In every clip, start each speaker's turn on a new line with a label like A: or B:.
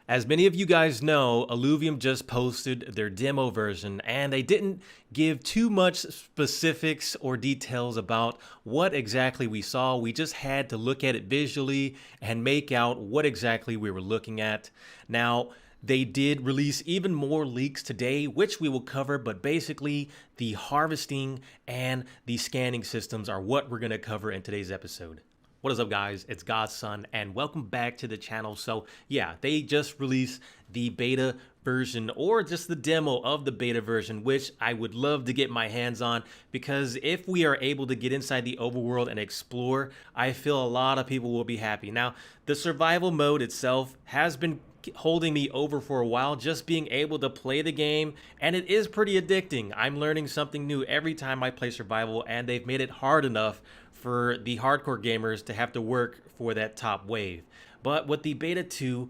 A: As many of you guys know, Illuvium just posted their demo version and they didn't give too much specifics or details about what exactly we saw. We just had to look at it visually and make out what exactly we were looking at. Now, they did release even more leaks today, which we will cover, but basically the harvesting and the scanning systems are what we're going to cover in today's episode. What is up, guys? It's Godson and welcome back to the channel. So yeah, they just released the beta version or just the demo of the beta version, which I would love to get my hands on, because if we are able to get inside the overworld and explore, I feel a lot of people will be happy. Now, the survival mode itself has been holding me over for a while, just being able to play the game, and it is pretty addicting. I'm learning something new every time I play survival, and they've made it hard enough for the hardcore gamers to have to work for that top wave. But with the beta 2,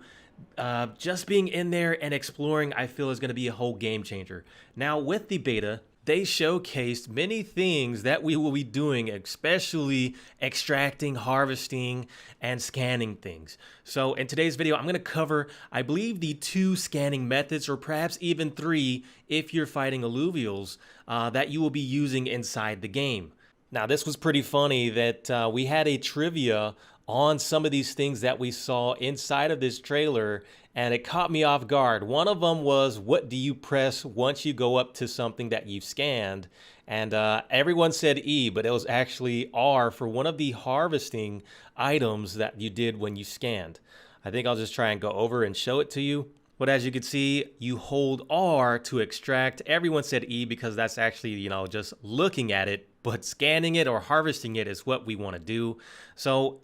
A: just being in there and exploring, I feel is going to be a whole game changer. Now with the beta, they showcased many things that we will be doing, especially extracting, harvesting, and scanning things. So in today's video, I'm going to cover, I believe, the 2 scanning methods, or perhaps even 3 if you're fighting Illuvials, that you will be using inside the game. Now, this was pretty funny that we had a trivia on some of these things that we saw inside of this trailer, and it caught me off guard. One of them was, what do you press once you go up to something that you've scanned? And everyone said E, but it was actually R for one of the harvesting items that you did when you scanned. I think I'll just try and go over and show it to you. But as you can see, you hold R to extract. Everyone said E because that's actually, just looking at it, but scanning it or harvesting it is what we want to do. So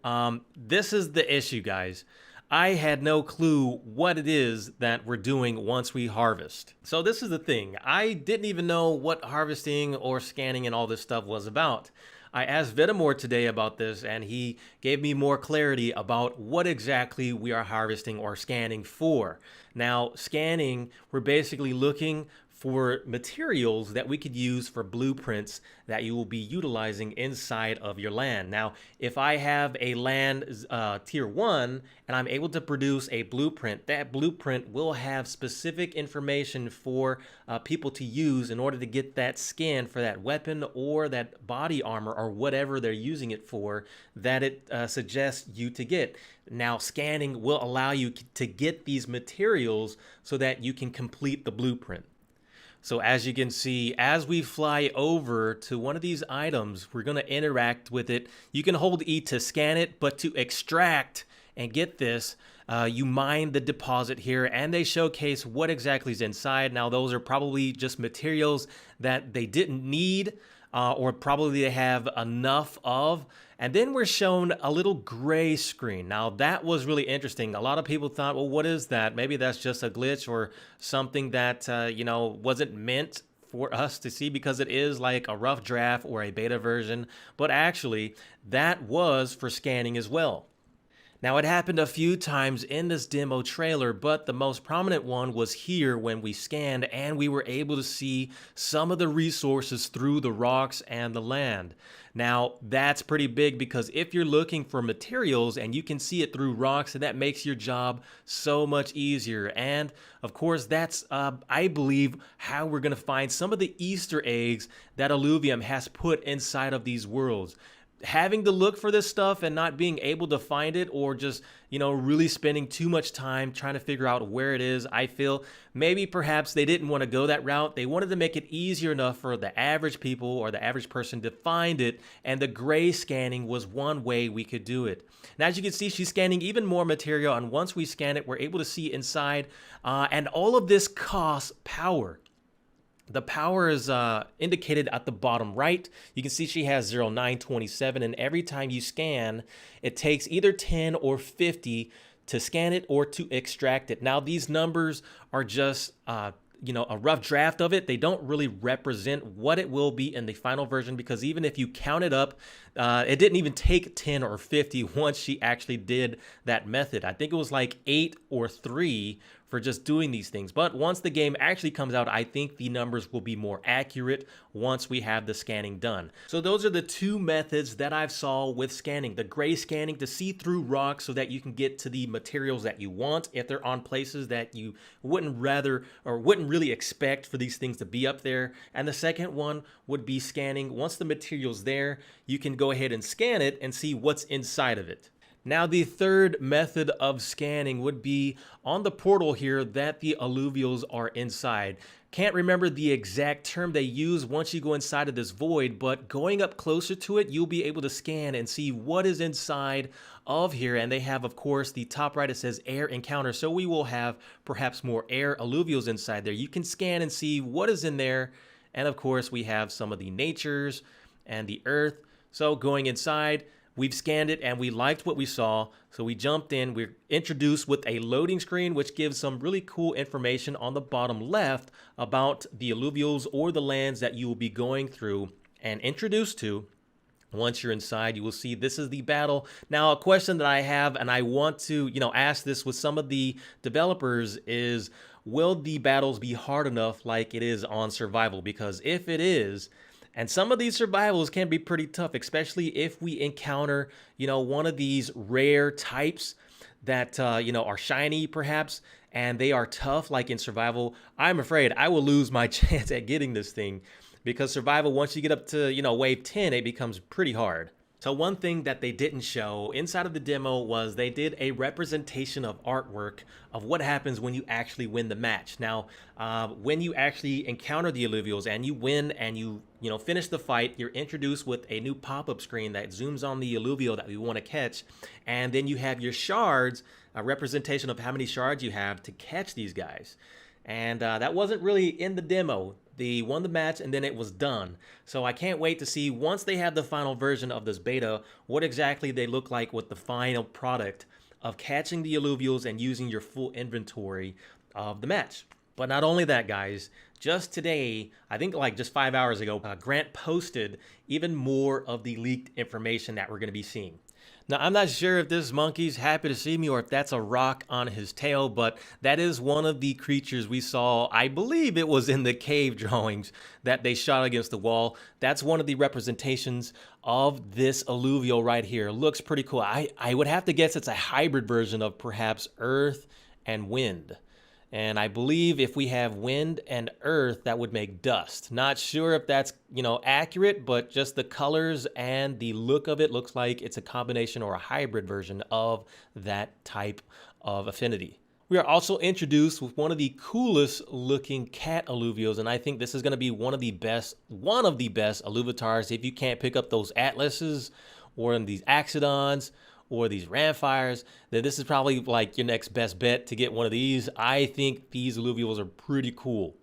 A: this is the issue, guys. I had no clue what it is that we're doing once we harvest. So this is the thing. I didn't even know what harvesting or scanning and all this stuff was about. I asked Vitamore today about this, and he gave me more clarity about what exactly we are harvesting or scanning for. Now, scanning, we're basically looking for materials that we could use for blueprints that you will be utilizing inside of your land. Now, if I have a land tier 1 and I'm able to produce a blueprint, that blueprint will have specific information for people to use in order to get that skin for that weapon or that body armor or whatever they're using it for that it suggests you to get. Now, scanning will allow you to get these materials so that you can complete the blueprint. So as you can see, as we fly over to one of these items, we're going to interact with it. You can hold E to scan it, but to extract and get this, you mine the deposit here, and they showcase what exactly is inside. Now, those are probably just materials that they didn't need, or probably they have enough of. And then we're shown a little gray screen. Now that was really interesting. A lot of people thought, well, what is that? Maybe that's just a glitch or something that, wasn't meant for us to see, because it is like a rough draft or a beta version. But actually, that was for scanning as well. Now, it happened a few times in this demo trailer, but the most prominent one was here when we scanned and we were able to see some of the resources through the rocks and the land. Now, that's pretty big, because if you're looking for materials and you can see it through rocks, that makes your job so much easier. And of course, that's, I believe, how we're going to find some of the Easter eggs that Illuvium has put inside of these worlds. Having to look for this stuff and not being able to find it, or just, really spending too much time trying to figure out where it is, I feel maybe perhaps they didn't want to go that route. They wanted to make it easier enough for the average people or the average person to find it, and the gray scanning was one way we could do it. Now, as you can see, she's scanning even more material, and once we scan it, we're able to see inside, and all of this costs power. The power is indicated at the bottom right. You can see she has 0.927, and every time you scan, it takes either 10 or 50 to scan it or to extract it. Now, these numbers are just a rough draft of it. They don't really represent what it will be in the final version, because even if you count it up, it didn't even take 10 or 50 once she actually did that method. I think it was like 8 or 3 for just doing these things. But once the game actually comes out, I think the numbers will be more accurate once we have the scanning done. So those are the two methods that I've saw with scanning. The gray scanning to see through rocks so that you can get to the materials that you want if they're on places that you wouldn't really expect for these things to be up there. And the second one would be scanning. Once the material's there, you can go ahead and scan it and see what's inside of it. Now, the third method of scanning would be on the portal here that the Illuvials are inside. Can't remember the exact term they use once you go inside of this void, but going up closer to it, you'll be able to scan and see what is inside of here. And they have, of course, the top right, it says air encounter. So we will have perhaps more air Illuvials inside there. You can scan and see what is in there. And of course, we have some of the natures and the earth. So going inside, we've scanned it and we liked what we saw, so we jumped in. We're introduced with a loading screen, which gives some really cool information on the bottom left about the Illuvials or the lands that you will be going through and introduced to. Once you're inside, you will see this is the battle. Now, a question that I have, and I want to, ask this with some of the developers is, will the battles be hard enough like it is on survival? Because if it is, and some of these survivals can be pretty tough, especially if we encounter, one of these rare types that, are shiny perhaps, and they are tough like in survival. I'm afraid I will lose my chance at getting this thing, because survival, once you get up to, wave 10, it becomes pretty hard. So one thing that they didn't show inside of the demo was they did a representation of artwork of what happens when you actually win the match. Now, when you actually encounter the Illuvials and you win and you finish the fight, you're introduced with a new pop-up screen that zooms on the Illuvial that we want to catch. And then you have your shards, a representation of how many shards you have to catch these guys. And that wasn't really in the demo. They won the match and then it was done. So I can't wait to see, once they have the final version of this beta, what exactly they look like with the final product of catching the Illuvials and using your full inventory of the match. But not only that, guys, just today, I think like just 5 hours ago, Grant posted even more of the leaked information that we're going to be seeing. Now, I'm not sure if this monkey's happy to see me or if that's a rock on his tail, but that is one of the creatures we saw. I believe it was in the cave drawings that they shot against the wall. That's one of the representations of this alluvial right here. Looks pretty cool. I would have to guess it's a hybrid version of perhaps earth and wind. And I believe if we have wind and earth, that would make dust. Not sure if that's, accurate, but just the colors and the look of it looks like it's a combination or a hybrid version of that type of affinity. We are also introduced with one of the coolest looking cat alluvials, and I think this is going to be one of the best alluvatars. If you can't pick up those atlases or these axodons or these ramfires, then this is probably like your next best bet to get one of these. I think these Illuvials are pretty cool.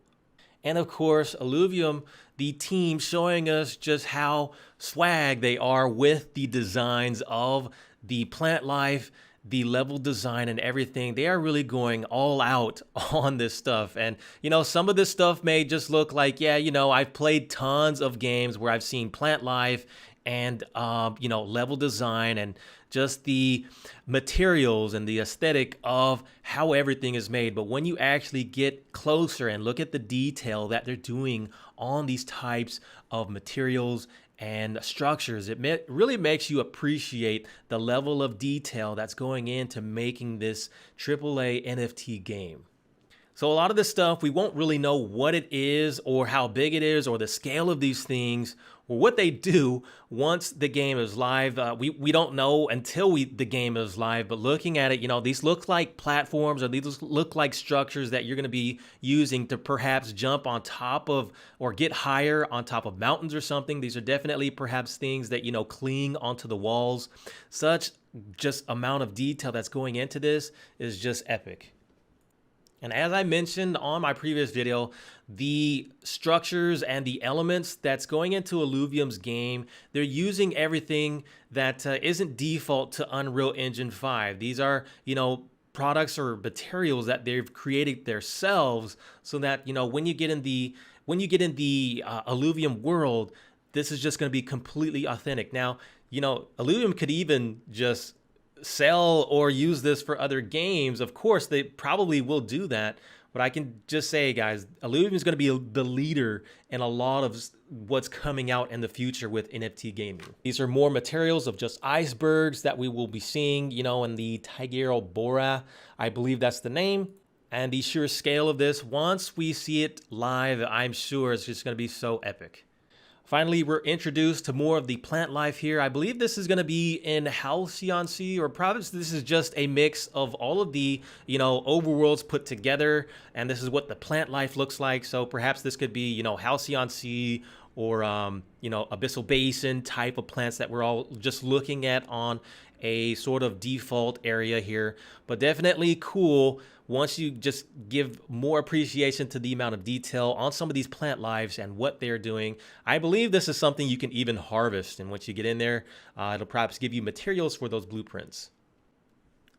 A: And of course, Illuvium, the team showing us just how swag they are with the designs of the plant life, the level design and everything. They are really going all out on this stuff. And, some of this stuff may just look like, I've played tons of games where I've seen plant life and, level design and just the materials and the aesthetic of how everything is made. But when you actually get closer and look at the detail that they're doing on these types of materials and structures, it really makes you appreciate the level of detail that's going into making this AAA NFT game. So a lot of this stuff, we won't really know what it is or how big it is or the scale of these things or what they do once the game is live. We don't know until the game is live, but looking at it, these look like platforms or these look like structures that you're going to be using to perhaps jump on top of or get higher on top of mountains or something. These are definitely perhaps things that, cling onto the walls. Such just amount of detail that's going into this is just epic. And as I mentioned on my previous video, the structures and the elements that's going into Illuvium's game, they're using everything that isn't default to Unreal Engine 5. These are, products or materials that they've created themselves, so that when you get in the Illuvium world, this is just going to be completely authentic. Now, Illuvium could even just sell or use this for other games. Of course, they probably will do that. But I can just say, guys, Illuvium is going to be the leader in a lot of what's coming out in the future with NFT gaming. These are more materials of just icebergs that we will be seeing, in the Tigero Bora, I believe that's the name. And the sheer scale of this, once we see it live, I'm sure it's just going to be so epic. Finally, we're introduced to more of the plant life here. I believe this is going to be in Halcyon Sea, or perhaps this is just a mix of all of the, overworlds put together, and this is what the plant life looks like. So perhaps this could be, Halcyon Sea, or, Abyssal Basin type of plants that we're all just looking at on a sort of default area here. But definitely cool once you just give more appreciation to the amount of detail on some of these plant lives and what they're doing. I believe this is something you can even harvest, and once you get in there, it'll perhaps give you materials for those blueprints.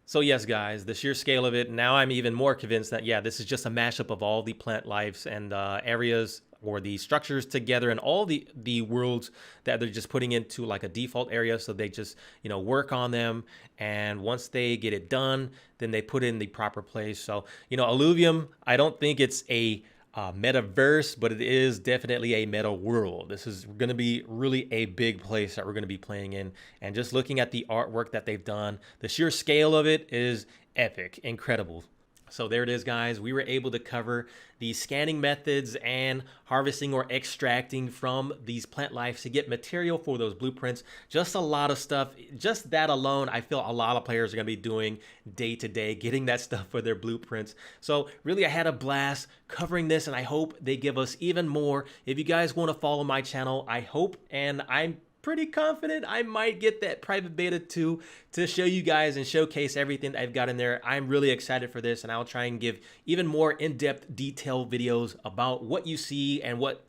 A: So yes, guys, the sheer scale of it, now I'm even more convinced that, yeah, this is just a mashup of all the plant lives and areas, or the structures together, and all the worlds that they're just putting into like a default area. So they just, work on them. And once they get it done, then they put it in the proper place. So, Illuvium, I don't think it's a metaverse, but it is definitely a meta world. This is going to be really a big place that we're going to be playing in. And just looking at the artwork that they've done, the sheer scale of it is epic, incredible. So there it is, guys. We were able to cover the scanning methods and harvesting or extracting from these plant lives to get material for those blueprints. Just a lot of stuff. Just that alone, I feel a lot of players are going to be doing day to day, getting that stuff for their blueprints. So really, I had a blast covering this, and I hope they give us even more. If you guys want to follow my channel, I hope, and I'm pretty confident I might get that private beta too, to show you guys and showcase everything that I've got in there. I'm really excited for this, and I'll try and give even more in-depth detailed videos about what you see and what,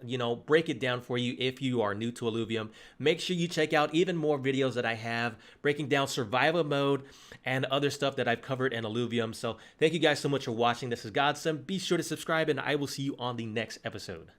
A: break it down for you if you are new to Illuvium. Make sure you check out even more videos that I have breaking down survival mode and other stuff that I've covered in Illuvium. So thank you guys so much for watching. This is Godson. Be sure to subscribe, and I will see you on the next episode.